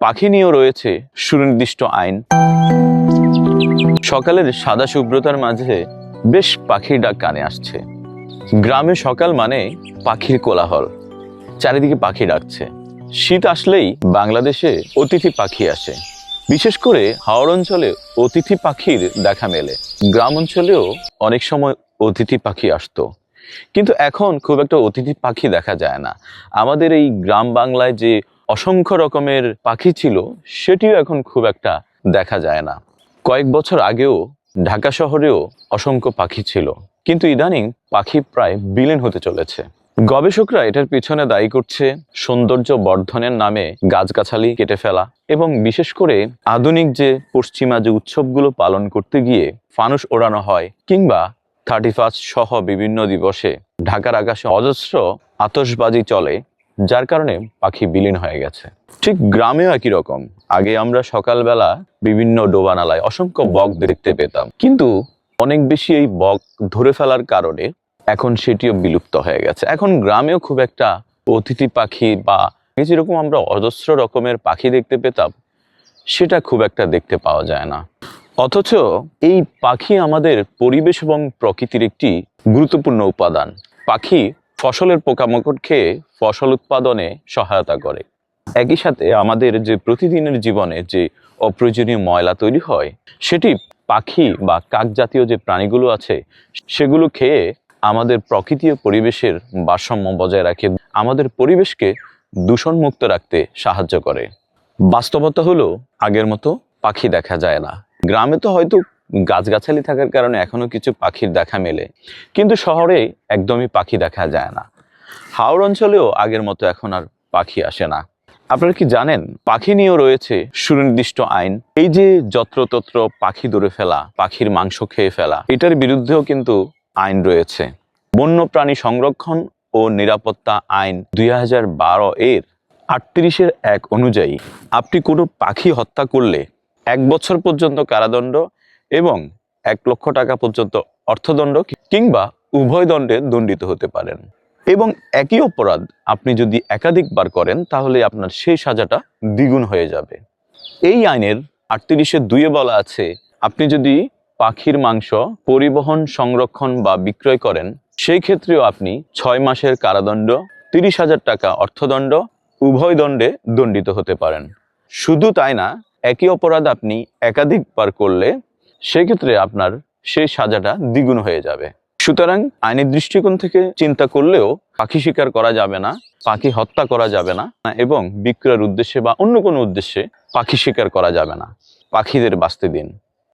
পাখি নিয়েও রয়েছে সুনির্দিষ্ট আইন। সকালের সাদা শুভ্রতার মাঝে বেশ পাখির ডাক কানে আসছে। গ্রামে সকাল মানে পাখির কোলাহল, চারিদিকে পাখি ডাকছে। শীত আসলেই বাংলাদেশে অতিথি পাখি আসে। বিশেষ করে হাওড় অঞ্চলে অতিথি পাখির দেখা মেলে। গ্রাম অঞ্চলেও অনেক সময় অতিথি পাখি আসতো, কিন্তু এখন খুব একটা অতিথি পাখি দেখা যায় না। আমাদের এই গ্রাম বাংলায় যে অসংখ্য রকমের পাখি ছিল, সেটিও এখন খুব একটা দেখা যায় না। কয়েক বছর আগেও ঢাকা শহরেও অসংখ্য পাখি ছিল, কিন্তু ইদানিং পাখি প্রায় বিলীন হতে চলেছে। গবেষকরা এটার পিছনে দায়ী করছে সৌন্দর্য বর্ধনের নামে গাছগাছালি কেটে ফেলা, এবং বিশেষ করে আধুনিক যে পশ্চিমা যে উৎসবগুলো পালন করতে গিয়ে ফানুস ওড়ানো হয়, কিংবা 31 সহ বিভিন্ন দিবসে ঢাকার আকাশে অজস্র আতশবাজি চলে, যার কারণে পাখি বিলীন হয়ে গেছে। ঠিক গ্রামেও একই রকম। আগে আমরা সকালবেলা বিভিন্ন ডোবানালায় অসংখ্য বক দেখতে পেতাম, কিন্তু অনেক বেশি এই বক ধরে ফেলার কারণে এখন সেটিও বিলুপ্ত হয়ে গেছে। এখন গ্রামেও খুব একটা অতিথি পাখি বা যেরকম আমরা অজস্র রকমের পাখি দেখতে পেতাম, সেটা খুব একটা দেখতে পাওয়া যায় না। অথচ এই পাখি আমাদের পরিবেশ এবং প্রকৃতির একটি গুরুত্বপূর্ণ উপাদান। পাখি ফসলের পোকামাকড় খেয়ে ফসল উৎপাদনে সহায়তা করে। একই সাথে আমাদের যে প্রতিদিনের জীবনে যে অপ্রয়োজনীয় ময়লা তৈরি হয়, সেটি পাখি বা কাক জাতীয় যে প্রাণীগুলো আছে, সেগুলো খেয়ে আমাদের প্রকৃতি ও পরিবেশের ভারসাম্য বজায় রাখে, আমাদের পরিবেশকে দূষণমুক্ত রাখতে সাহায্য করে। বাস্তবতা হলো আগের মতো পাখি দেখা যায় না। গ্রামে তো হয়তো গাছগাছালি থাকার কারণে এখনো কিছু পাখির দেখা মেলে, কিন্তু শহরে একদমই পাখি দেখা যায় না। হাওড় অঞ্চলেও আগের মতো এখন আর পাখি আসে না। আপনারা কি জানেন, পাখি নিয়েও রয়েছে সুনির্দিষ্ট আইন। এই যে যত্রতত্র পাখি ধরে ফেলা, পাখির মাংস খেয়ে ফেলা, এটার বিরুদ্ধেও কিন্তু আইন রয়েছে। বন্যপ্রাণী সংরক্ষণ ও নিরাপত্তা আইন 2012 এর 38(1) অনুযায়ী আপনি কোনো পাখি হত্যা করলে 1 বছর পর্যন্ত কারাদণ্ড এবং 1 লক্ষ টাকা পর্যন্ত অর্থদণ্ড কিংবা উভয় দণ্ডে দণ্ডিত হতে পারেন। এবং একই অপরাধ আপনি যদি একাধিকবার করেন, তাহলে আপনার সেই সাজাটা দ্বিগুণ হয়ে যাবে। এই আইনের 38(2) বলা আছে, আপনি যদি পাখির মাংস পরিবহন, সংরক্ষণ বা বিক্রয় করেন, সেই ক্ষেত্রেও আপনি 6 মাসের কারাদণ্ড, 30,000 টাকা অর্থদণ্ড, উভয় দণ্ডে দণ্ডিত হতে পারেন। শুধু তাই না, একই অপরাধ আপনি একাধিকবার করলে সেক্ষেত্রে আপনার সেই সাজাটা দ্বিগুণ হয়ে যাবে। সুতরাং আইনের দৃষ্টিকোণ থেকে চিন্তা করলেও পাখি শিকার করা যাবে না, পাখি হত্যা করা যাবে না, এবং বিক্রয়ের উদ্দেশ্যে বা অন্য কোনো উদ্দেশ্যে পাখি শিকার করা যাবে না। পাখিদের বাঁচতে দিন।